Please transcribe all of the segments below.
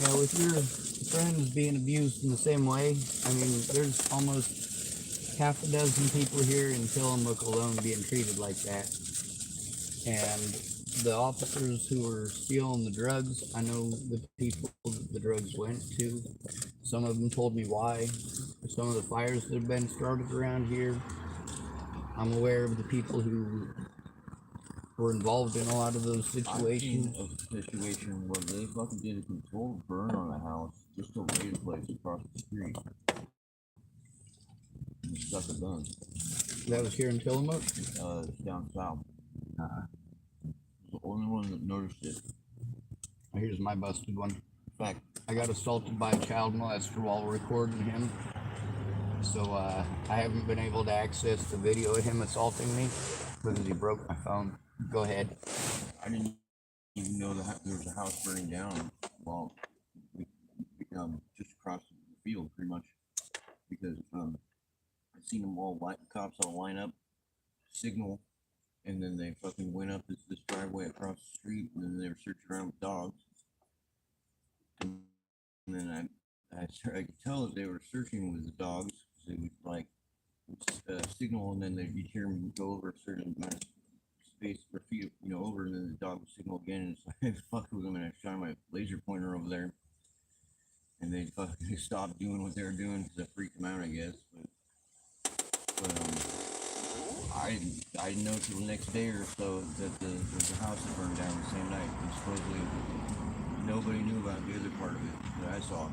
Yeah, with your friends being abused in the same way, I mean, there's almost half a dozen people here in Tillamook alone being treated like that. And the officers who were stealing the drugs, I know the people that the drugs went to. Some of them told me why. Some of the fires that have been started around here, I'm aware of the people who were involved in a lot of those situations. I've seen a situation where they fucking did a controlled burn on a house just to raid a place across the street and stuck a gun. That was here in Tillamook? Down south. Uh, The only one that noticed it. Here's my busted one. In fact, I got assaulted by a child molester while recording him. So I haven't been able to access the video of him assaulting me because he broke my phone. Go ahead. I didn't even know that there was a house burning down while we just across the field, pretty much, because I seen them all cops all line up, signal, and then they fucking went up this driveway across the street, and then they were searching around with dogs, and then I could tell that they were searching with the dogs. It was like signal, and then you'd hear them go over a certain amount of space or feet, over, and then the dog would signal again, and it's like, fuck with them, and I shine my laser pointer over there, and they fucking stopped doing what they were doing because I freaked them out, I guess. But I didn't know until the next day or so that there was a house that burned down the same night, and supposedly nobody knew about the other part of it that I saw.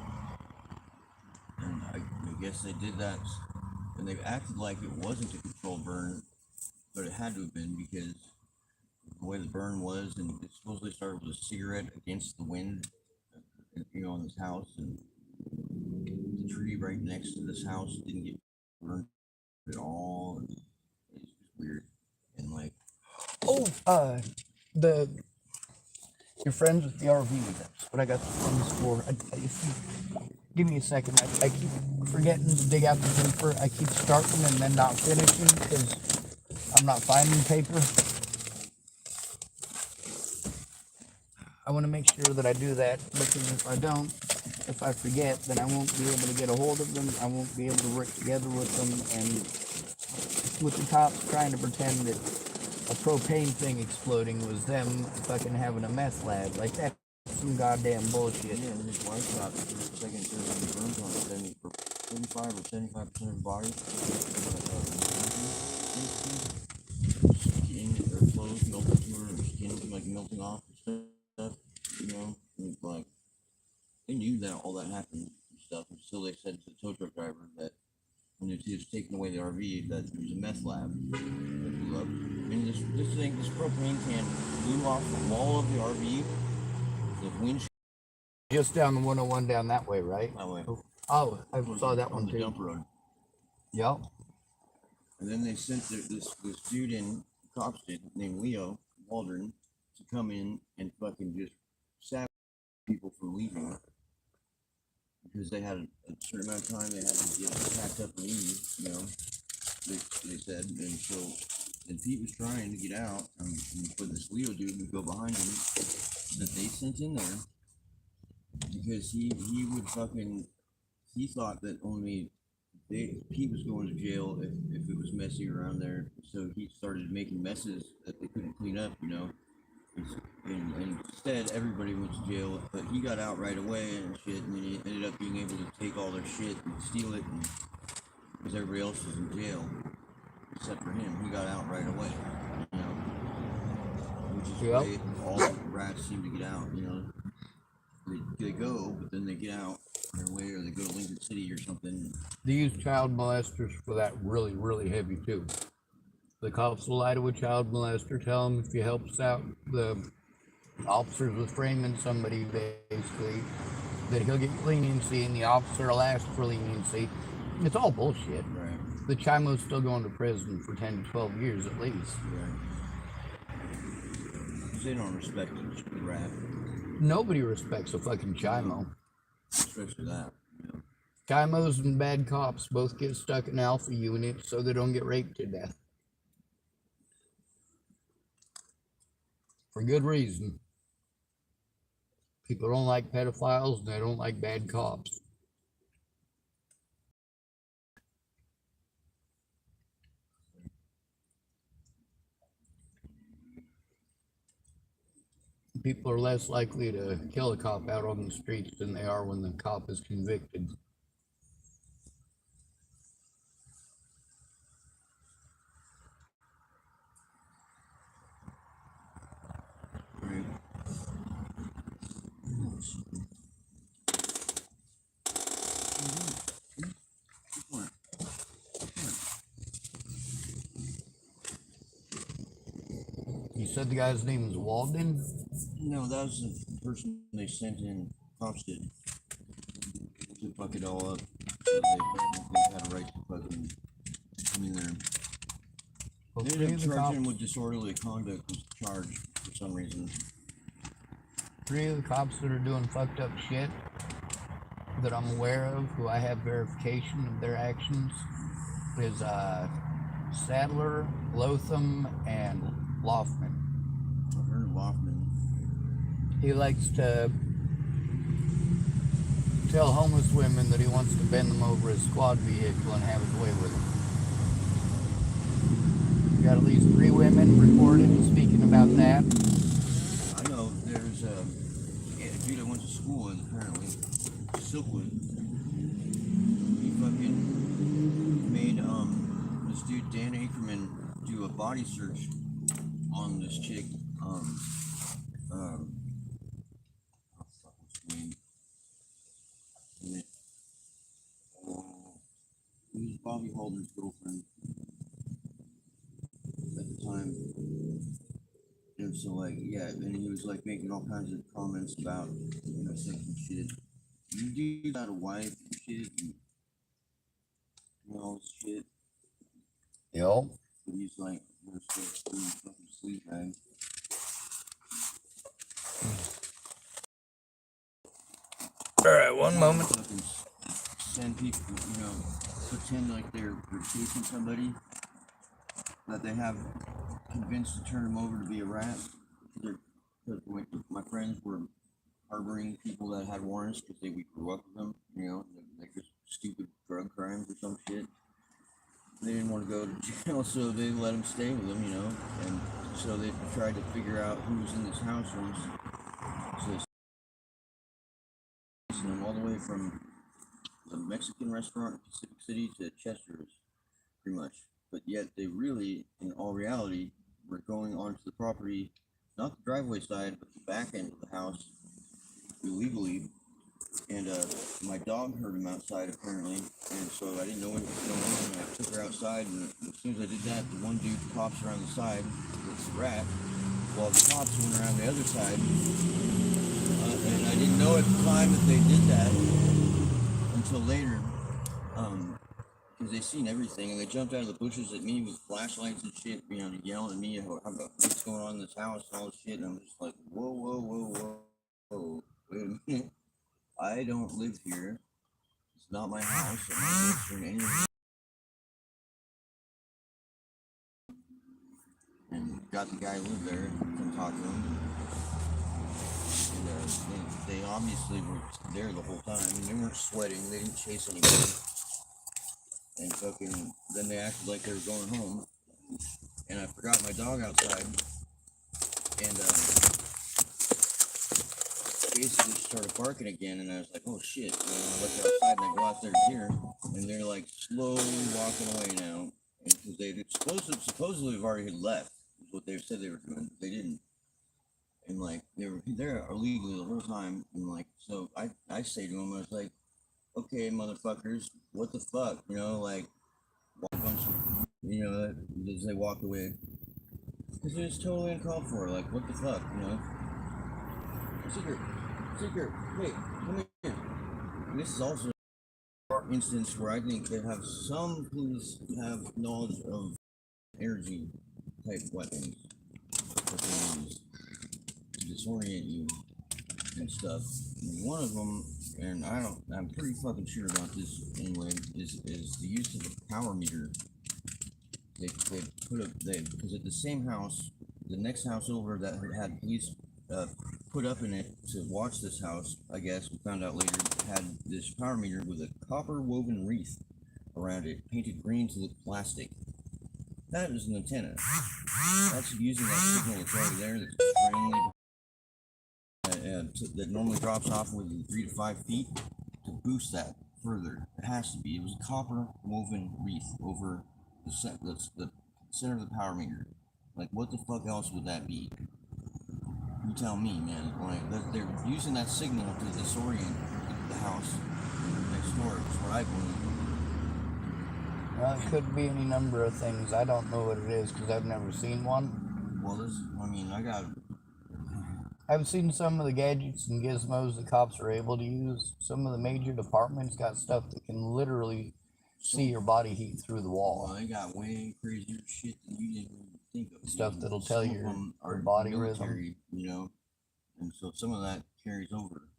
And I guess they did that, and they acted like it wasn't a controlled burn, but it had to have been because the way the burn was, and it supposedly started with a cigarette against the wind, in this house, and the tree right next to this house didn't get burned at all. And it's just weird, and like, Oh, the your friends with the RV. That's what I got the funds for. If you give me a second, I keep forgetting to dig out the paper. I keep starting and then not finishing because I'm not finding paper. I want to make sure that I do that because if I don't, if I forget, then I won't be able to get a hold of them. I won't be able to work together with them, and with the cops trying to pretend that a propane thing exploding was them fucking having a meth lab. Like, that's some goddamn bullshit. yeah, and his wife got for a second burns on 75 or 75% of the body. Skin or clothes melting to her, or skin like melting off and stuff. And like they knew that all that happened and stuff, and still they said to the tow truck driver that when he was taking away the RV that there was a meth lab that blew up. And this propane can blew off the wall of the RV. The windshield. Just down the 101 down that way, right? That way. Oh, I saw that one the too. dump road. Yep. And then they sent this dude in, cops did, named Leo Waldron, to come in and fucking just sap people from leaving because they had a certain amount of time they had to get packed up and leave. They said, and so then Pete was trying to get out, and for this Leo dude would go behind him that they sent in there because he would fucking, he thought that only Pete was going to jail if it was messy around there, so he started making messes that they couldn't clean up, and instead everybody went to jail, but he got out right away and shit, and then he ended up being able to take all their shit and steal it, and because everybody else was in jail except for him, he got out right away, which is the way all the rats seem to get out. They go, but then they get out on their way, or they go to Lincoln City or something. They use child molesters for that really, really heavy too. The cops will lie to a child molester, tell him if he helps out the officers with framing somebody, basically, that he'll get leniency, and the officer will ask for leniency. It's all bullshit. Right. The Chimo's still going to prison for 10 to 12 years at least. Right. They don't respect the rat. Nobody respects a fucking Chimo. Especially that. Chimos and bad cops both get stuck in alpha units so they don't get raped to death. For good reason. People don't like pedophiles and they don't like bad cops. People are less likely to kill a cop out on the streets than they are when the cop is convicted. Right. You said the guy's name was Walden? No, that was the person they sent in cops did to fuck it all up. So they had a right to fucking come in there. Well, They three ended of up the charging him cops, with disorderly conduct was charged for some reason. three of the cops that are doing fucked up shit that I'm aware of, who I have verification of their actions, is Sadler, Lotham, and Loffman. I've heard of Loffman. He likes to tell homeless women that he wants to bend them over his squad vehicle and have his way with them. We got at least 3 women reported speaking about that. I know there's a dude I went to school with apparently, Silkwood. He fucking made this dude Dan Ackerman do a body search on this chick. Um, oh fuck, what's her name? Damn it. It was Bobby Holden's girlfriend at the time. And so like, yeah, and he was like making all kinds of comments about, sex and shit. You do got a wife and shit and all this shit. Yo. But he's like, we're still doing fucking sleep bag. Alright, one moment. Fucking send people, pretend like they're chasing somebody that they have convinced to turn them over to be a rat. Because my friends were harboring people that had warrants because we grew up with them, like just stupid drug crimes or some shit. They didn't want to go to jail, so they let them stay with them, and so they tried to figure out who was in this house once. So they chasing them all the way from the Mexican restaurant in Pacific City to Chester's, pretty much. But yet they really, in all reality, were going onto the property, not the driveway side, but the back end of the house, illegally. And my dog heard him outside apparently, and so I didn't know what was going on. And I took her outside, and as soon as I did that, the one dude pops around the side with the rat, while the cops went around the other side. And I didn't know at the time that they did that until later, because they seen everything, and they jumped out of the bushes at me with flashlights and shit, yelling at me about what's going on in this house and all this shit. And I'm just like, whoa, whoa, whoa, whoa, whoa, wait a minute. I don't live here. It's not my house. I'm not answering any of it. And got the guy who lived there and come talk to him. And they obviously were there the whole time. They weren't sweating. They didn't chase anybody. And fucking, then they acted like they were going home. And I forgot my dog outside. And basically started barking again, and I was like, oh shit. And I looked outside and I go out there to hear, and they're like slowly walking away now. And because they supposedly have already had left, is what they said they were doing. They didn't. And like they were there illegally the whole time. And like, so I say to them, I was like, okay, motherfuckers, what the fuck? Like a bunch of, as they walk away. Because it's totally uncalled for. Like, what the fuck, Seeker, hey, come here. And this is also an instance where I think they have some police have knowledge of energy type weapons that they use to disorient you and stuff. And one of them, and I'm pretty fucking sure about this anyway, is the use of a power meter. They put because at the same house, the next house over that had police put up in it to watch this house, I guess, we found out later, had this power meter with a copper woven wreath around it, painted green to look plastic. That is an antenna. That's using that signal that's already there, that's extremely, that normally drops off within 3 to 5 feet, to boost that further. It has to be. It was a copper woven wreath over the center of the power meter. Like, what the fuck else would that be? You tell me, man. Like, they're using that signal to disorient the house next door, is what I believe. Well, it could be any number of things. I don't know what it is because I've never seen one. Well, I've seen some of the gadgets and gizmos the cops are able to use. Some of the major departments got stuff that can literally see your body heat through the wall. Well, they got way crazier shit than you didn't even think of. Stuff that'll tell Some of your them are body military, rhythm. And so some of that carries over.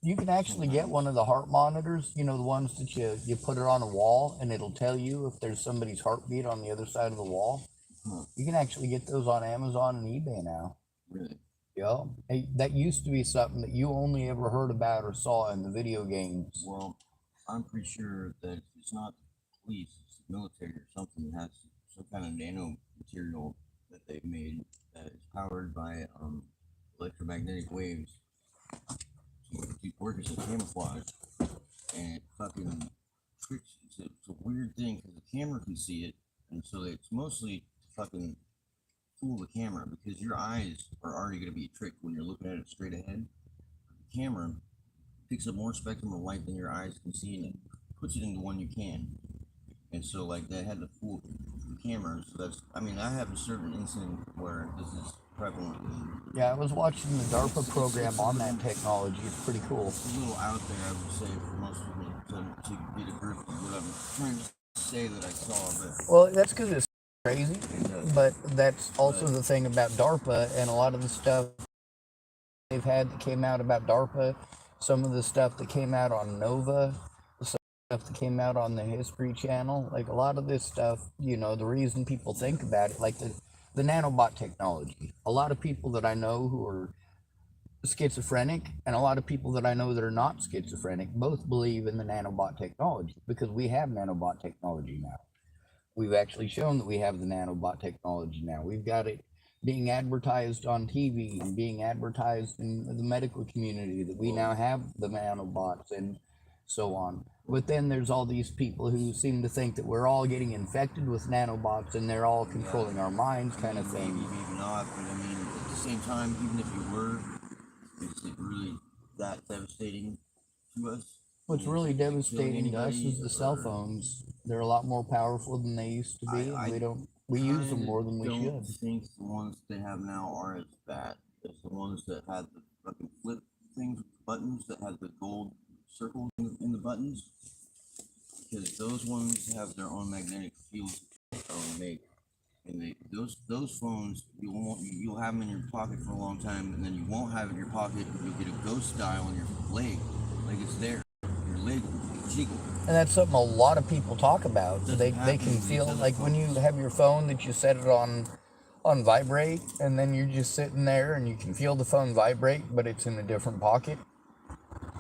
You can actually get one of the heart monitors, the ones that you put it on a wall and it'll tell you if there's somebody's heartbeat on the other side of the wall. Huh. You can actually get those on Amazon and eBay now. Really? Yeah. Hey, that used to be something that you only ever heard about or saw in the video games. Well, I'm pretty sure that it's not the police, it's the military or something that has some kind of nano material that they've made that is powered by electromagnetic waves. Keep working as a camouflage, and it fucking tricks. It's a weird thing because the camera can see it, and so it's mostly to fucking fool the camera because your eyes are already going to be tricked when you're looking at it straight ahead. The camera picks up more spectrum of light than your eyes can see, and it puts it into one you can. And so, like, they had to fool the camera. So I have a certain incident where this is prevalent. Yeah, I was watching the DARPA program on that technology. It's pretty cool. It's a little out there, I would say, for most people to get a grip on what I'm trying to say that I saw. But well, that's because it's crazy, but that's also the thing about DARPA and a lot of the stuff they've had that came out about DARPA, some of the stuff that came out on Nova, stuff that came out on the History Channel, like a lot of this stuff, the reason people think about it, like the nanobot technology. A lot of people that I know who are schizophrenic and a lot of people that I know that are not schizophrenic both believe in the nanobot technology because we have nanobot technology now. We've actually shown that we have the nanobot technology now. We've got it being advertised on TV and being advertised in the medical community that we now have the nanobots and so on. But then there's all these people who seem to think that we're all getting infected with nanobots and they're all controlling our minds kind of thing. Maybe not, but I mean, at the same time, even if you were, is it really that devastating to us? What's really devastating to us is the cell phones. They're a lot more powerful than they used to be, and we use them more than we should. I think the ones they have now are as bad as the ones that had the fucking flip things with buttons that had the gold circles in the buttons, because those ones have their own magnetic fields that make, and those phones you'll have them in your pocket for a long time, and then you won't have it in your pocket, and you'll get a ghost dial in your leg, like it's there, your leg will jiggle. And that's something a lot of people talk about. They can feel like when you have your phone that you set it on vibrate, and then you're just sitting there and you can feel the phone vibrate, but it's in a different pocket.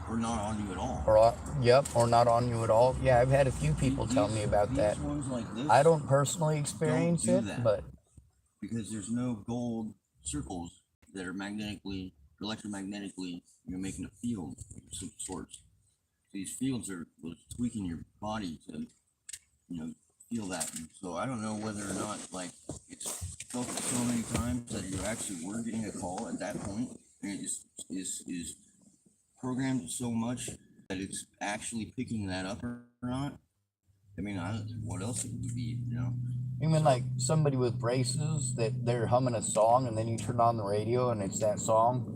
Or not on you at all. Or not on you at all. Yeah, I've had a few people tell me about that. Ones like this, I don't personally experience it, but because there's no gold circles that are electromagnetically, making a field of some sorts. These fields are tweaking your body to, feel that. And so I don't know whether or not, like, it's felt so many times that you actually were getting a call at that point, and it is programmed so much that it's actually picking that up or not. I mean, what else it would be, You mean like somebody with braces that they're humming a song and then you turn on the radio and it's that song?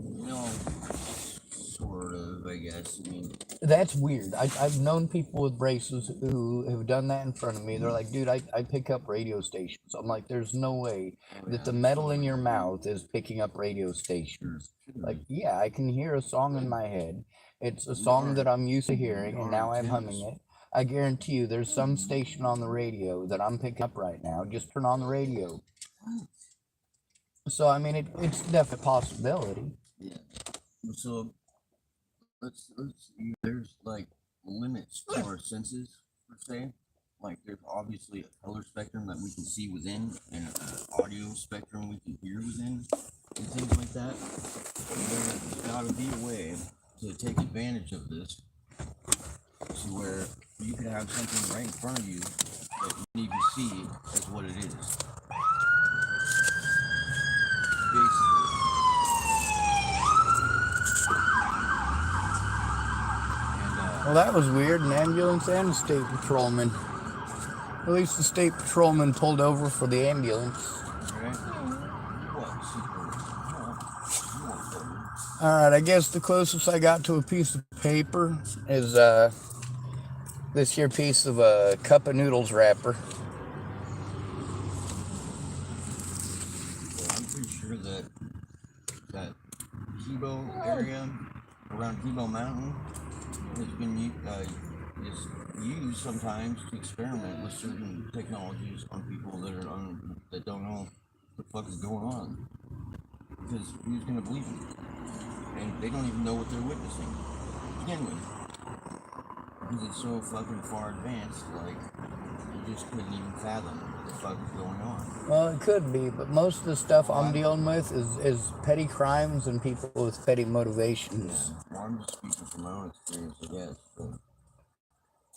Sort of, I guess. I mean, that's weird. I've known people with braces who have done that in front of me. They're like, dude, I pick up radio stations. I'm like, there's no way that the metal in your mouth is picking up radio stations. Like, yeah, I can hear a song in my head. It's a song that I'm used to hearing, and now I'm humming it. I guarantee you there's some station on the radio that I'm picking up right now. Just turn on the radio. So, I mean, it's definitely a possibility. Yeah. So let's see. There's like limits to our senses per se. Like there's obviously a color spectrum that we can see within, and an audio spectrum we can hear within, and things like that. There's got to be a way to take advantage of this, to where you could have something right in front of you that you need to see as what it is. Basically. Well, that was weird. An ambulance and a state patrolman. At least the state patrolman pulled over for the ambulance. Alright, I guess the closest I got to a piece of paper is this here piece of a cup of noodles wrapper. Well, I'm pretty sure that Kibo area around Kibo Mountain has been is used sometimes to experiment with certain technologies on people that don't know what the fuck is going on. Because who's gonna believe them? And they don't even know what they're witnessing to begin with. Because it's so fucking far advanced, like you just couldn't even fathom what the fuck is going on. Well, it could be, but most of the stuff I'm dealing with is petty crimes and people with petty motivations. Yeah. Well, I'm just speaking from my own experience, I guess. But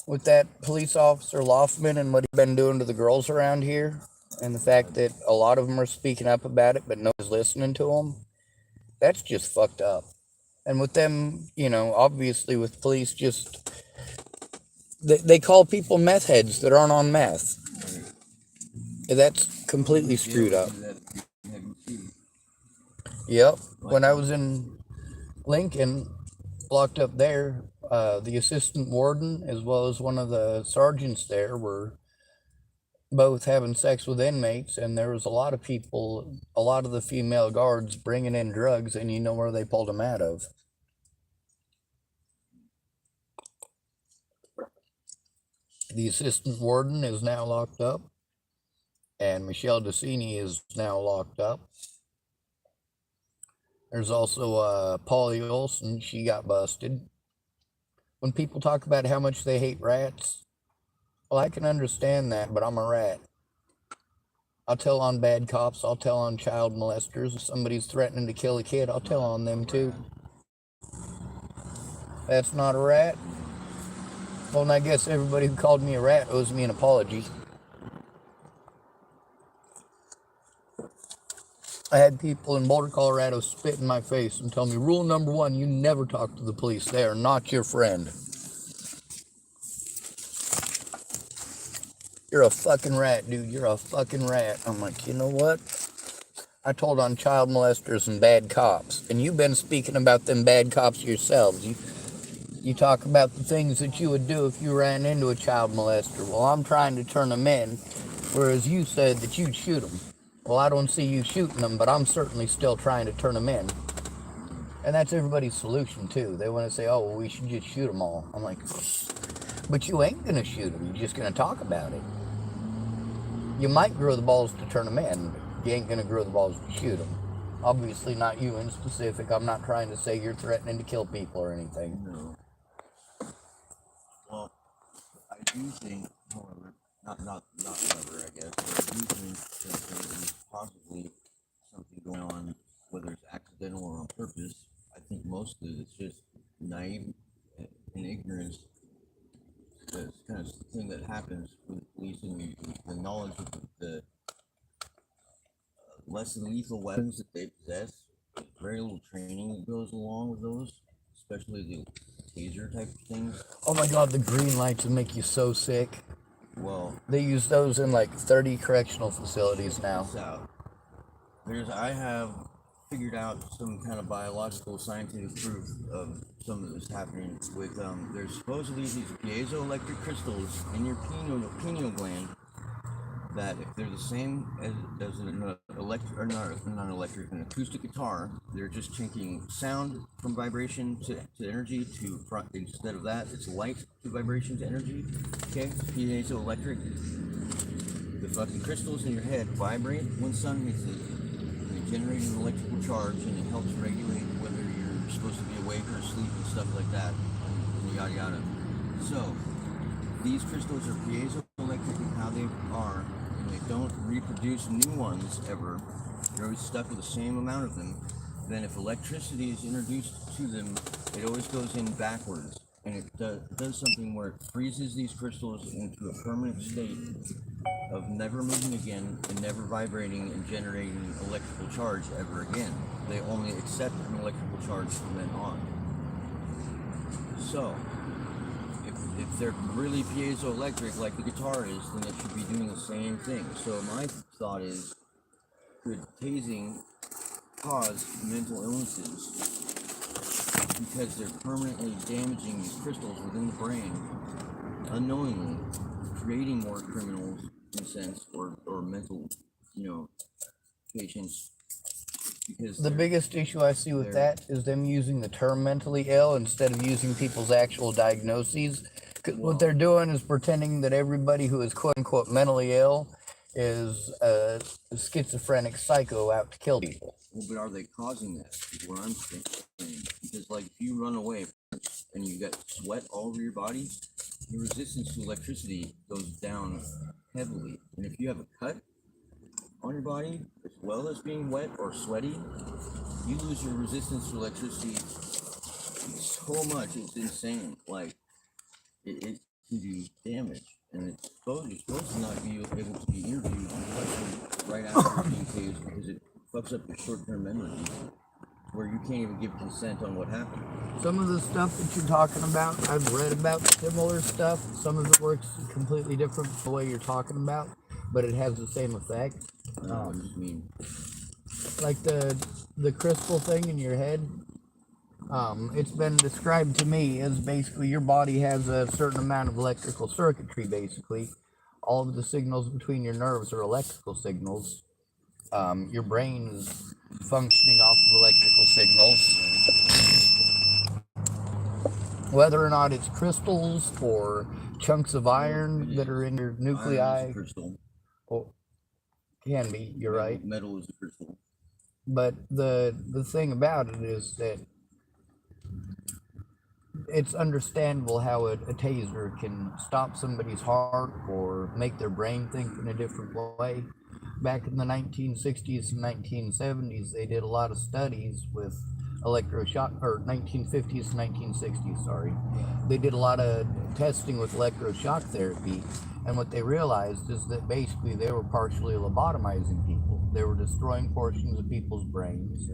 with that police officer Loffman and what he's been doing to the girls around here, and the fact that a lot of them are speaking up about it, but nobody's listening to them, that's just fucked up. And with them, you know, obviously with police just, they call people meth heads that aren't on meth. That's completely screwed up. Yep. When I was in Lincoln, locked up there, the assistant warden as well as one of the sergeants there were both having sex with inmates, and there was a lot of people, a lot of the female guards bringing in drugs, and you know where they pulled them out of. The assistant warden is now locked up, and Michelle Decini is now locked up. There's also Polly Olson, she got busted. When people talk about how much they hate rats, well, I can understand that, but I'm a rat. I'll tell on bad cops, I'll tell on child molesters. If somebody's threatening to kill a kid, I'll tell on them too. That's not a rat? Well, and I guess everybody who called me a rat owes me an apology. I had people in Boulder, Colorado spit in my face and tell me, rule number 1, you never talk to the police. They are not your friend. You're a fucking rat, dude. You're a fucking rat. I'm like, you know what? I told on child molesters and bad cops. And you've been speaking about them bad cops yourselves. You talk about the things that you would do if you ran into a child molester. Well, I'm trying to turn them in, whereas you said that you'd shoot them. Well, I don't see you shooting them, but I'm certainly still trying to turn them in. And that's everybody's solution, too. They want to say, oh, well, we should just shoot them all. I'm like, but you ain't going to shoot them. You're just going to talk about it. You might grow the balls to turn them in, but you ain't going to grow the balls to shoot them. Obviously not you in specific. I'm not trying to say you're threatening to kill people or anything. No. Well, I do think, however, not however, I guess, but I do think that there is possibly something going on, whether it's accidental or on purpose. I think most of it's just naive and ignorance. That's kind of thing that happens with police and the knowledge of the less than lethal weapons that they possess. Very little training that goes along with those, especially the taser type of things. Oh my god, the green lights would make you so sick. Well, they use those in like 30 correctional facilities now. I have figured out some kind of biological scientific proof of some of this happening with there's supposedly these piezoelectric crystals in your pineal gland that if they're the same as an electric or not electric, an acoustic guitar, they're just changing sound from vibration to energy to instead of that it's light to vibration to energy. Okay, piezoelectric. The fucking crystals in your head vibrate when sun hits it. They generate an electrical charge and it helps regulate whether you're supposed to be awake or asleep and stuff like that, and yada yada. So these crystals are piezoelectric in how they are, and they don't reproduce new ones ever. You're always stuck with the same amount of them. Then if electricity is introduced to them, it always goes in backwards, and it does something where it freezes these crystals into a permanent state of never moving again and never vibrating and generating electrical charge ever again. They only accept an electrical charge from then on. So if they're really piezoelectric like the guitar is, then it should be doing the same thing. So my thought is, could tasing cause mental illnesses because they're permanently damaging these crystals within the brain, unknowingly creating more criminals in a sense, or mental, patients. Because The biggest issue I see with that is them using the term mentally ill instead of using people's actual diagnoses. 'Cause what they're doing is pretending that everybody who is quote unquote mentally ill is a schizophrenic psycho out to kill people. Well, but are they causing that? Is what I'm saying. Because, like, if you run away and you got sweat all over your body, your resistance to electricity goes down heavily. And if you have a cut on your body, as well as being wet or sweaty, you lose your resistance to electricity so much. It's insane. Like, it can do damage. And you're supposed to not be able to be interviewed right after being tased because it fucks up your short-term memory, where you can't even give consent on what happened. Some of the stuff that you're talking about, I've read about similar stuff. Some of it works completely different the way you're talking about, but it has the same effect. What does it mean? Like the crystal thing in your head. It's been described to me as basically your body has a certain amount of electrical circuitry. Basically, all of the signals between your nerves are electrical signals. Your brain is functioning off of electrical signals. Whether or not it's crystals or chunks of iron that are in your nuclei, iron is a crystal. Oh, can be. You're right. Metal is a crystal. But the thing about it is that it's understandable how a taser can stop somebody's heart or make their brain think in a different way. Back in the 1960s and 1970s, they did a lot of studies with electroshock, or 1950s and 1960s, sorry. They did a lot of testing with electroshock therapy, and what they realized is that basically they were partially lobotomizing people. They were destroying portions of people's brains,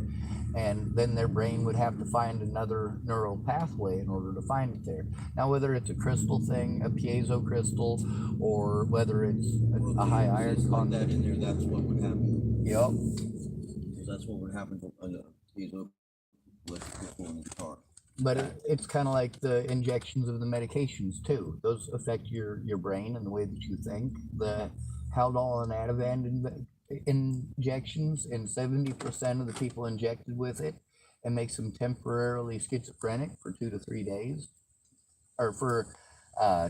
and then their brain would have to find another neural pathway in order to find it there. Now, whether it's a crystal thing, a piezo crystal, or whether it's a high iron content, that in there, that's what would happen. Yep. Because that's what would happen to a piezo crystal in the guitar. But it's kind of like the injections of the medications too. Those affect your brain and the way that you think. The Haldol and Ativan injections, and 70% of the people injected with it, it makes them temporarily schizophrenic for 2 to 3 days, or for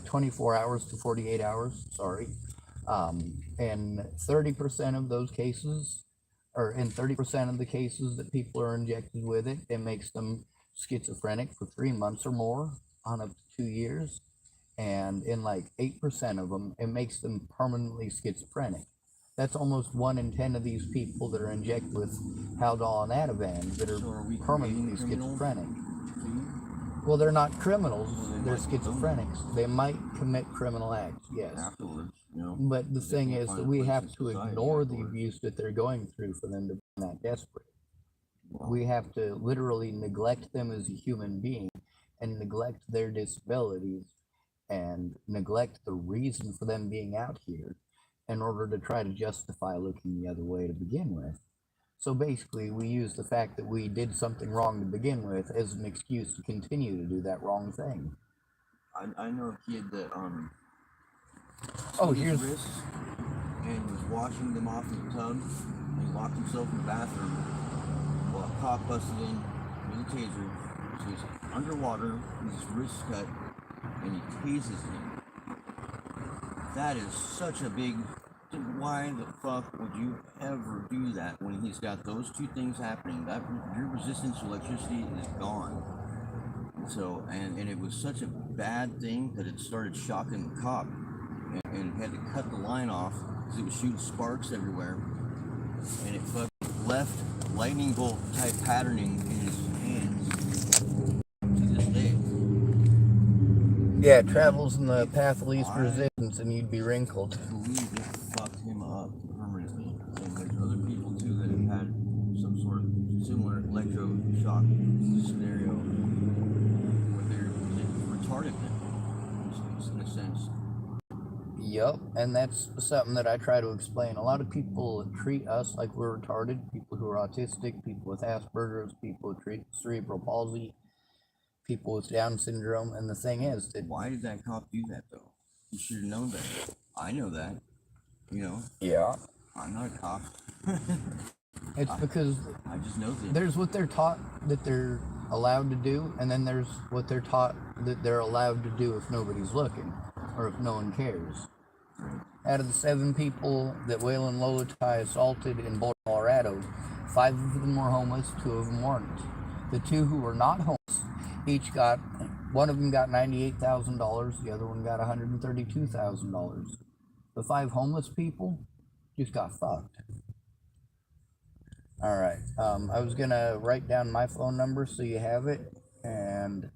24 hours to 48 hours. Sorry, and 30% of those cases, or in 30% of the cases that people are injected with it, it makes them schizophrenic for 3 months or more, on up to 2 years, and in like 8% of them, it makes them permanently schizophrenic. That's almost 1 in 10 of these people that are injected with Haldol and Ativan that are permanently schizophrenic. Well, they're not criminals, they're schizophrenics. They might commit criminal acts, yes. Afterwards, But the thing is that we have to ignore the abuse that they're going through for them to be that desperate. We have to literally neglect them as a human being and neglect their disabilities and neglect the reason for them being out here in order to try to justify looking the other way to begin with. So basically, we use the fact that we did something wrong to begin with as an excuse to continue to do that wrong thing. I know a kid that here's his wrists and was washing them off in the tub, and he locked himself in the bathroom while a cop busted in with a taser. So he's underwater with his wrists cut, and he tases him. That is such a big Why the fuck would you ever do that when he's got those two things happening? That your resistance to electricity is gone. So, and it was such a bad thing that it started shocking the cop, and had to cut the line off because it was shooting sparks everywhere, and it fucking left lightning bolt type patterning in his hands to this day. Yeah, it travels in the path of least I resistance, and you'd be wrinkled. believe it fucked him up permanently. And there's other people too that have had some sort of similar electroshock scenario where they're retarded in a sense. Yep, and that's something that I try to explain. A lot of people treat us like we're retarded. People who are autistic, people with Asperger's, people with cerebral palsy, people with Down syndrome. And the thing is that Why did that cop do that though? You should have known better. I know that. You know, yeah, I'm not a cop. it's because I just know things. there's what they're taught that they're allowed to do, and then there's what they're taught that they're allowed to do if nobody's looking or if no one cares. Out of the 7 people that Waylon Lolotai assaulted in Boulder, Colorado, 5 of them were homeless, 2 of them weren't. The 2 who were not homeless each got, one of them got $98,000, the other one got $132,000. The 5 homeless people just got fucked. All right. I was gonna write down my phone number so you have it, and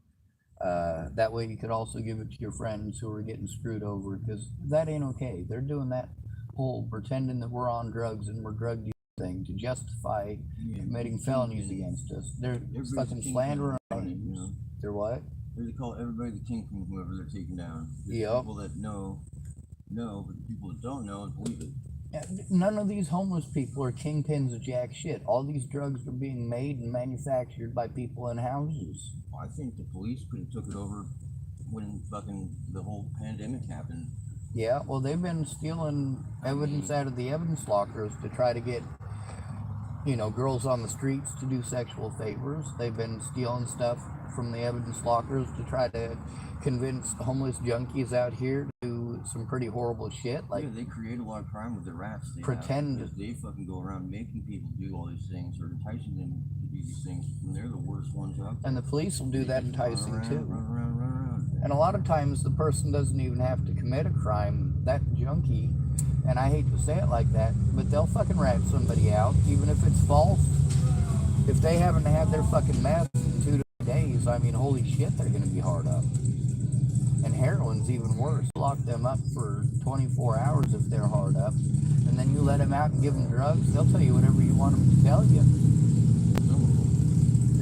that way you could also give it to your friends who are getting screwed over, because that ain't okay. They're doing that whole pretending that we're on drugs and we're drug dealing thing to justify committing felonies against us. They're fucking slandering our names. They're what? They call everybody the kingpin, whoever they're taking down. Yep. People that know, but the people that don't know believe it. None of these homeless people are kingpins of jack shit. All these drugs are being made and manufactured by people in houses. I think the police could have took it over when fucking the whole pandemic happened. Yeah, well, they've been stealing evidence out of the evidence lockers to try to get, girls on the streets to do sexual favors. They've been stealing stuff from the evidence lockers to try to convince homeless junkies out here to do some pretty horrible shit. Like, yeah, they create a lot of crime with the rats. They fucking go around making people do all these things or enticing them to do these things, and they're the worst ones out there. And the police will do that enticing too. Run around. And a lot of times the person doesn't even have to commit a crime. That junkie, and I hate to say it like that, but they'll fucking rat somebody out, even if it's false. If they haven't had their fucking meth in 2 to 3 days, I mean, holy shit, they're going to be hard up. And heroin's even worse. Lock them up for 24 hours if they're hard up, and then you let them out and give them drugs, they'll tell you whatever you want them to tell you.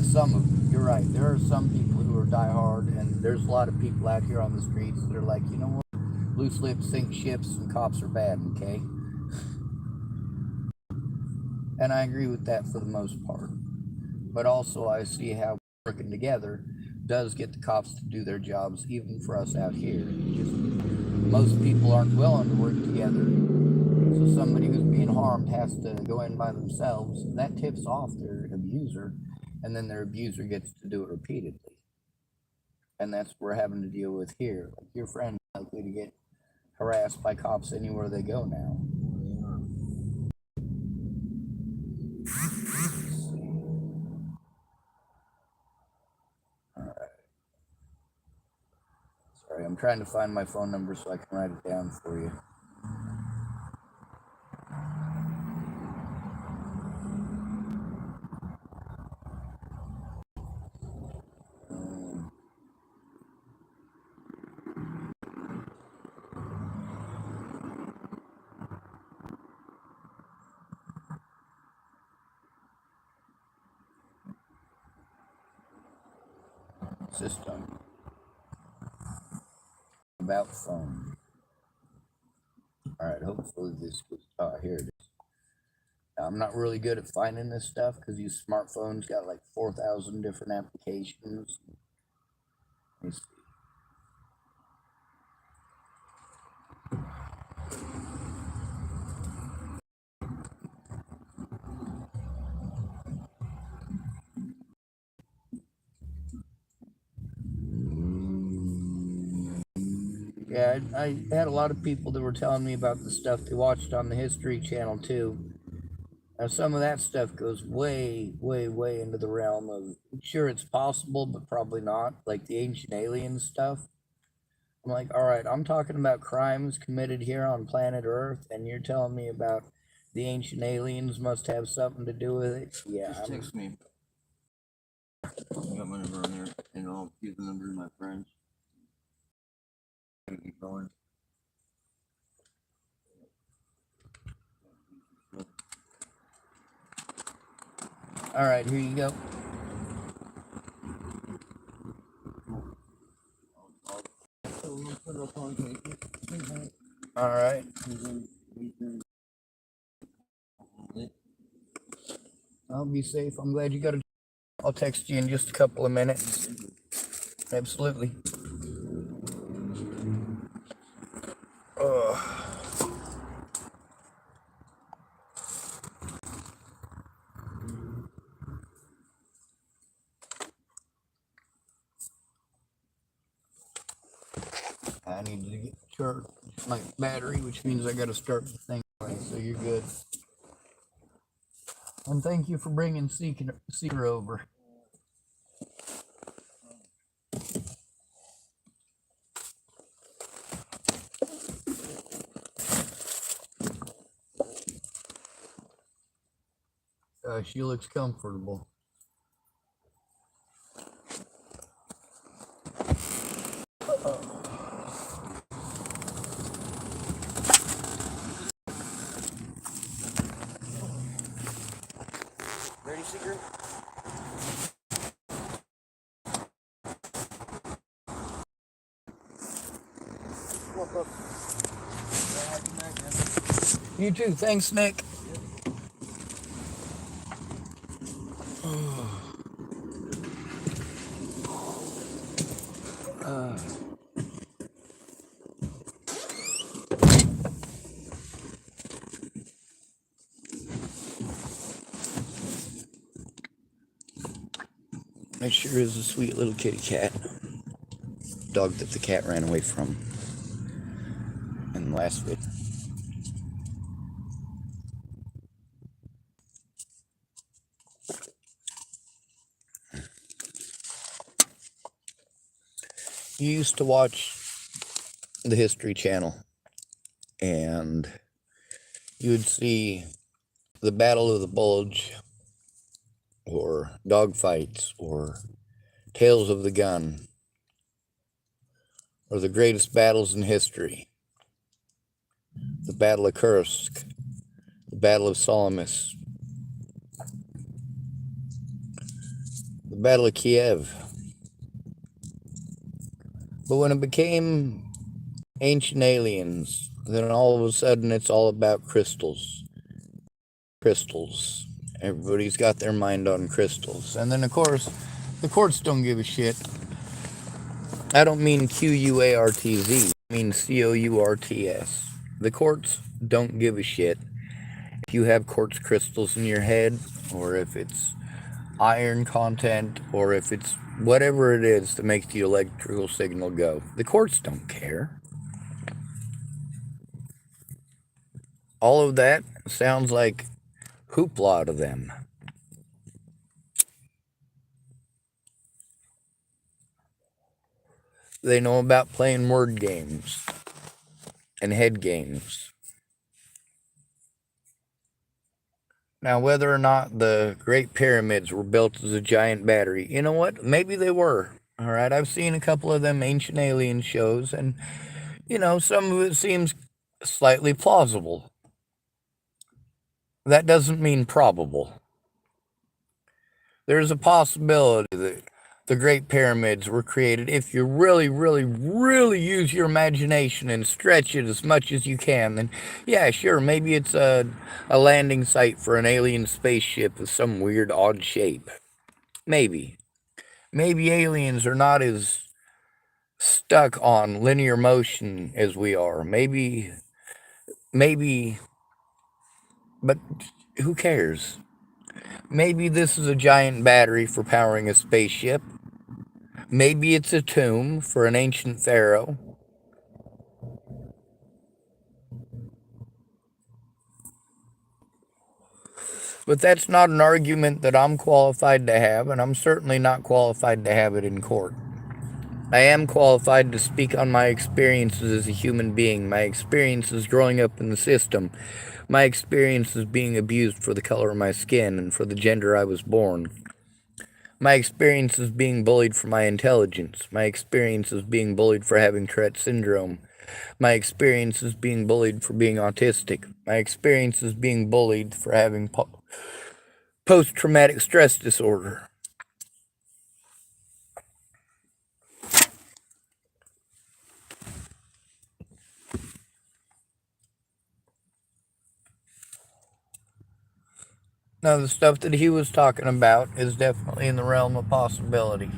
Some of them. You're right. There are some people who are diehard, and there's a lot of people out here on the streets that are like, you know what? Loose lips sink ships, and cops are bad, okay? And I agree with that for the most part. But also I see how working together does get the cops to do their jobs, even for us out here. Just most people aren't willing to work together. So somebody who's being harmed has to go in by themselves. That tips off their abuser, and then their abuser gets to do it repeatedly. And that's what we're having to deal with here. Like, your friend is likely to get harassed by cops anywhere they go now. All right. Sorry, I'm trying to find my phone number so I can write it down for you. System. About phone. Alright, hopefully this goes. Oh, here it is. Now, I'm not really good at finding this stuff because these smartphones got like 4,000 different applications. Let me see. Yeah, I had a lot of people that were telling me about the stuff they watched on the History Channel too. Now, some of that stuff goes way, way, way into the realm of sure it's possible, but probably not, like the ancient alien stuff. I'm like, all right, I'm talking about crimes committed here on planet Earth, and you're telling me about the ancient aliens must have something to do with it? Yeah, Just text me. I got my number on there, and I'll give the number to my friends. Keep going. all right, here you go. I'll put it up on Facebook. All right. I'll be safe. I'm glad you got a. I'll text you in just a couple of minutes. Absolutely. I need to get charged my battery, which means I got to start the thing away. So you're good. And thank you for bringing Seeker over. She looks comfortable. Ready, Seeker? Walk up. You too. Thanks, Nick. That sure is a sweet little kitty cat. Dog that the cat ran away from in the last video. You used to watch the History Channel, and you would see the Battle of the Bulge, or dogfights, or Tales of the Gun, or the greatest battles in history. The Battle of Kursk, the Battle of Salamis, the Battle of Kiev. But when it became ancient aliens, then all of a sudden it's all about crystals. Crystals. Everybody's got their mind on crystals. And then, of course, the courts don't give a shit. I don't mean Quartz. I mean Courts. The courts don't give a shit if you have quartz crystals in your head, or if it's iron content, or if it's whatever it is that makes the electrical signal go. The courts don't care. All of that sounds like hoopla to them. They know about playing word games and head games. Now, whether or not the Great Pyramids were built as a giant battery, you know what? Maybe they were. All right, I've seen a couple of them ancient alien shows, and, you know, some of it seems slightly plausible. That doesn't mean probable. There's a possibility that the Great Pyramids were created if you really, really, really use your imagination and stretch it as much as you can. Then, yeah, sure, maybe it's a landing site for an alien spaceship with some weird, odd shape. Maybe. Maybe aliens are not as stuck on linear motion as we are. Maybe, but who cares? Maybe this is a giant battery for powering a spaceship. Maybe it's a tomb for an ancient pharaoh. But that's not an argument that I'm qualified to have, and I'm certainly not qualified to have it in court. I am qualified to speak on my experiences as a human being, my experiences growing up in the system, my experiences being abused for the color of my skin and for the gender I was born, my experiences being bullied for my intelligence, my experiences being bullied for having Tourette syndrome, my experiences being bullied for being autistic, my experiences being bullied for having post-traumatic stress disorder. Now, the stuff that he was talking about is definitely in the realm of possibility.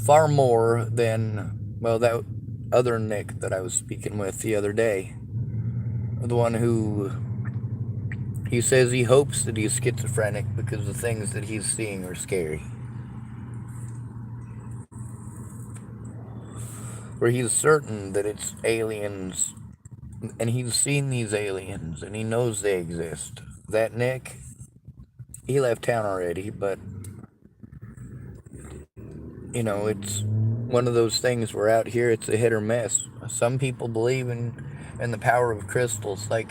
Far more than, well, that other Nick that I was speaking with the other day. The one who, he says he hopes that he's schizophrenic because the things that he's seeing are scary. Where he's certain that it's aliens, and he's seen these aliens, and he knows they exist. That Nick, he left town already, but, you know, it's one of those things where out here it's a hit or miss. Some people believe in the power of crystals. Like,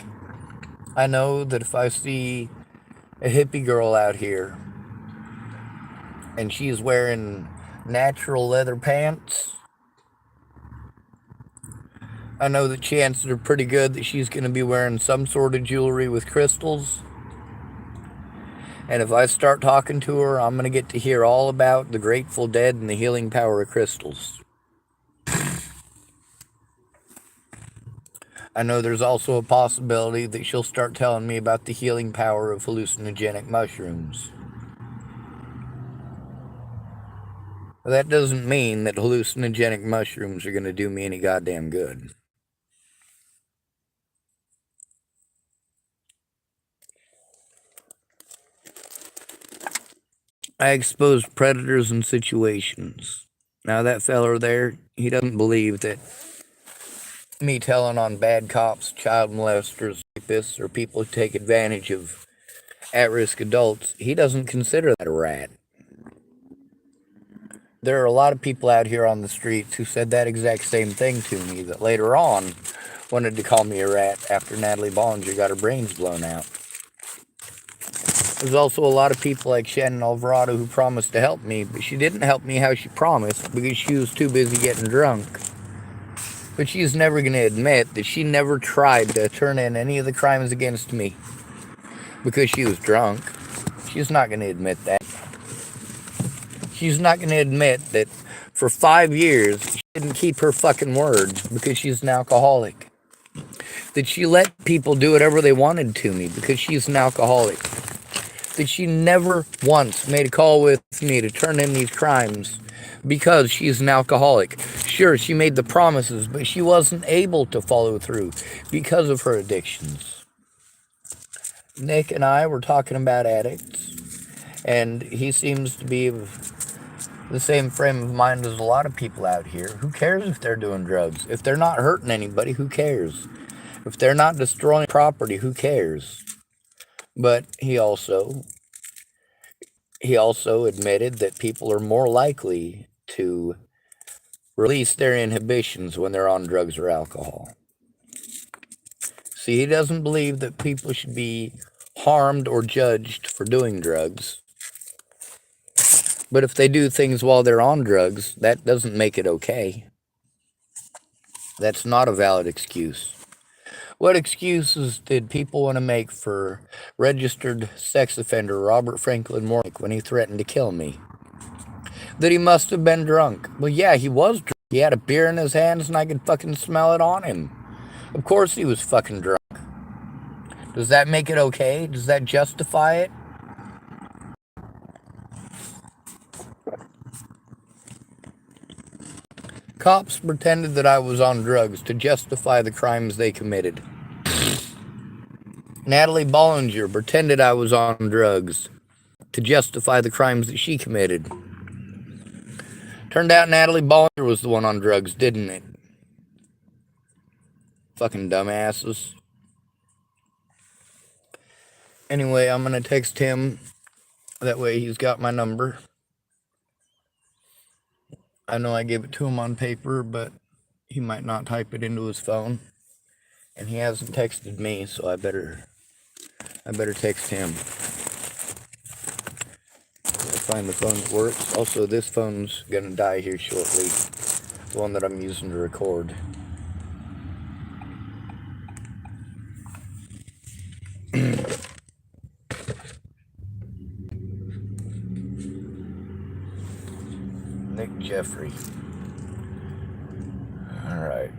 I know that if I see a hippie girl out here and she's wearing natural leather pants, I know the chances are pretty good that she's going to be wearing some sort of jewelry with crystals. And if I start talking to her, I'm going to get to hear all about the Grateful Dead and the healing power of crystals. I know there's also a possibility that she'll start telling me about the healing power of hallucinogenic mushrooms. That doesn't mean that hallucinogenic mushrooms are going to do me any goddamn good. I expose predators and situations. Now that feller there, he doesn't believe that me telling on bad cops, child molesters, rapists, or people who take advantage of at-risk adults, he doesn't consider that a rat. There are a lot of people out here on the streets who said that exact same thing to me, that later on wanted to call me a rat after Natalie Bollinger got her brains blown out. There's also a lot of people like Shannon Alvarado who promised to help me, but she didn't help me how she promised because she was too busy getting drunk. But she's never going to admit that she never tried to turn in any of the crimes against me because she was drunk. She's not going to admit that. She's not going to admit that for 5 years she didn't keep her fucking word because she's an alcoholic. That she let people do whatever they wanted to me because she's an alcoholic. That she never once made a call with me to turn in these crimes because she's an alcoholic. Sure, she made the promises, but she wasn't able to follow through because of her addictions. Nick and I were talking about addicts, and he seems to be of the same frame of mind as a lot of people out here. Who cares if they're doing drugs? If they're not hurting anybody, who cares? If they're not destroying property, who cares? But he also admitted that people are more likely to release their inhibitions when they're on drugs or alcohol. See, he doesn't believe that people should be harmed or judged for doing drugs. But if they do things while they're on drugs, that doesn't make it okay. That's not a valid excuse. What excuses did people want to make for registered sex offender Robert Franklin Mornick when he threatened to kill me? That he must have been drunk. Well, yeah, he was drunk. He had a beer in his hands and I could fucking smell it on him. Of course he was fucking drunk. Does that make it okay? Does that justify it? Cops pretended that I was on drugs to justify the crimes they committed. Natalie Bollinger pretended I was on drugs to justify the crimes that she committed. Turned out Natalie Bollinger was the one on drugs, didn't it? Fucking dumbasses. Anyway, I'm gonna text him. That way he's got my number. I know I gave it to him on paper, but he might not type it into his phone. And he hasn't texted me, so I better text him. I'll find the phone that works. Also, this phone's gonna die here shortly. The one that I'm using to record. Nick Jeffrey. Alright.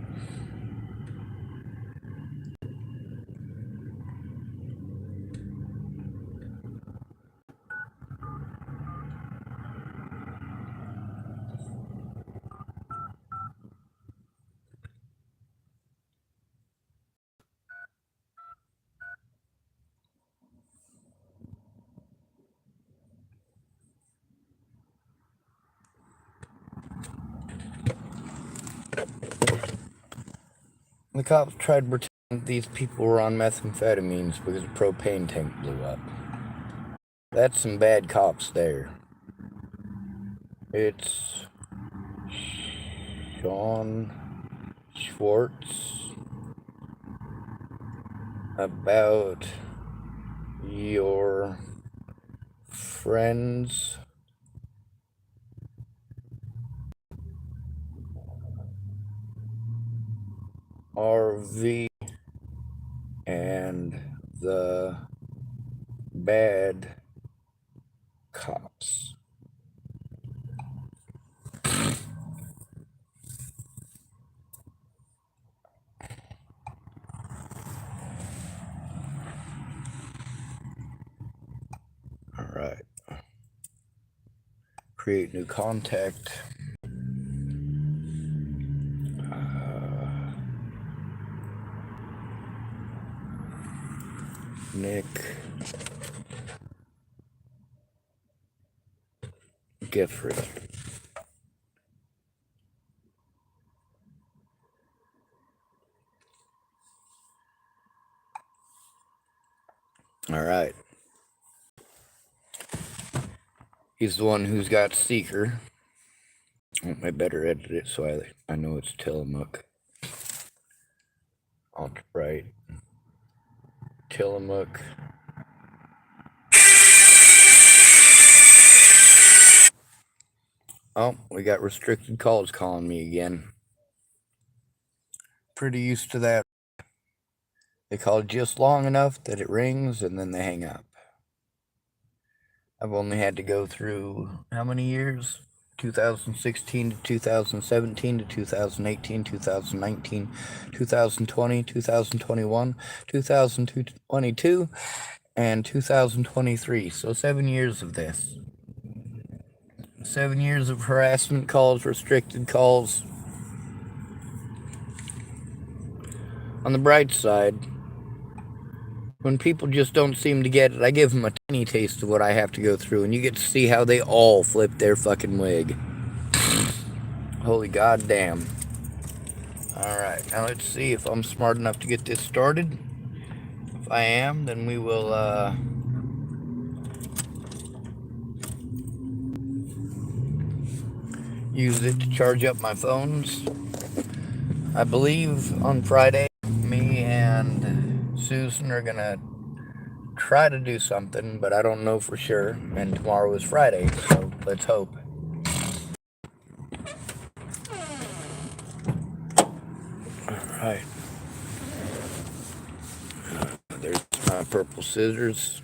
The cops tried to pretend these people were on methamphetamines because a propane tank blew up. That's some bad cops there. It's Sean Schwartz about your friend's RV and the bad cops. Alright. Create new contact. Nick Jeffrey. Alright. He's the one who's got Seeker. I better edit it so I know it's Tillamook. Alt right. Tillamook. Oh, we got restricted calls calling me again. Pretty used to that. They call just long enough that it rings and then they hang up. I've only had to go through how many years? 2016 to 2017 to 2018, 2019, 2020, 2021, 2022, and 2023. So 7 years of this. 7 years of harassment calls, restricted calls. On the bright side, when people just don't seem to get it, I give them a tiny taste of what I have to go through, and you get to see how they all flip their fucking wig. Holy goddamn. Alright, now let's see if I'm smart enough to get this started. If I am, then we will, use it to charge up my phones. I believe on Friday, me and Susan are gonna try to do something, but I don't know for sure. And tomorrow is Friday, so let's hope. Alright. There's my purple scissors.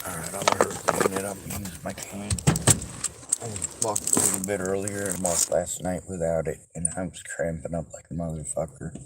Alright, I'll hurry clean it up and use my cane. I walked a little bit earlier and walked last night without it, and I was cramping up like a motherfucker.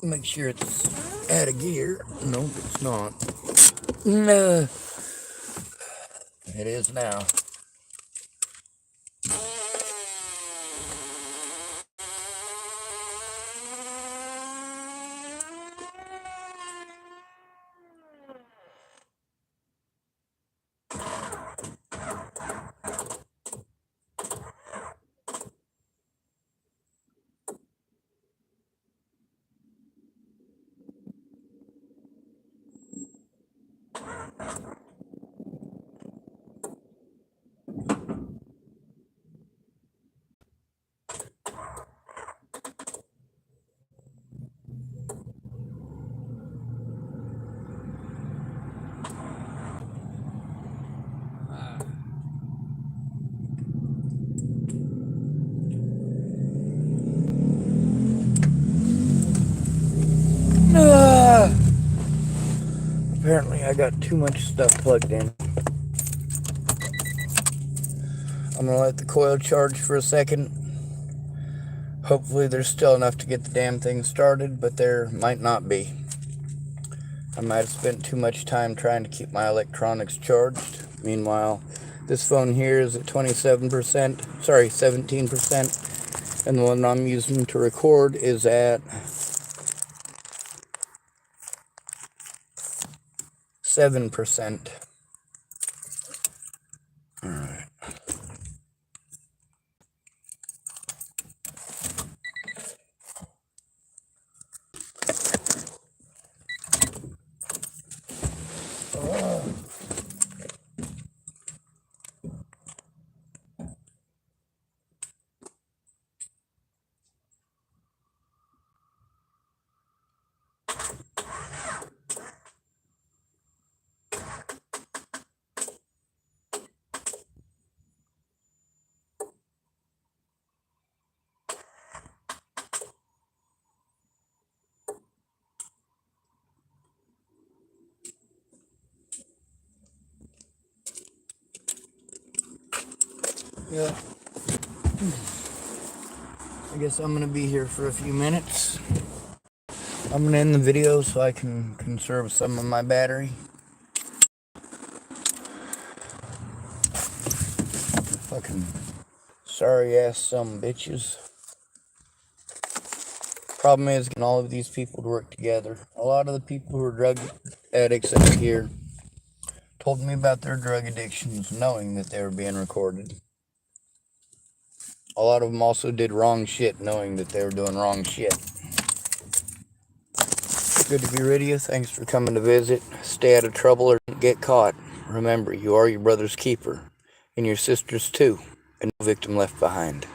Make sure it's out of gear. Nope, it's not. No. It is now. Apparently I got too much stuff plugged in. I'm gonna let the coil charge for a second. Hopefully there's still enough to get the damn thing started, but there might not be. I might have spent too much time trying to keep my electronics charged. Meanwhile, this phone here is at 17%, and the one I'm using to record is at 7%. Alright. Yeah. I guess I'm gonna be here for a few minutes. I'm gonna end the video so I can conserve some of my battery. Fucking sorry ass some bitches. Problem is getting all of these people to work together. A lot of the people who are drug addicts out here told me about their drug addictions knowing that they were being recorded. A lot of them also did wrong shit knowing that they were doing wrong shit. Good to be with you. Thanks for coming to visit. Stay out of trouble or don't get caught. Remember, you are your brother's keeper, and your sister's too, and no victim left behind.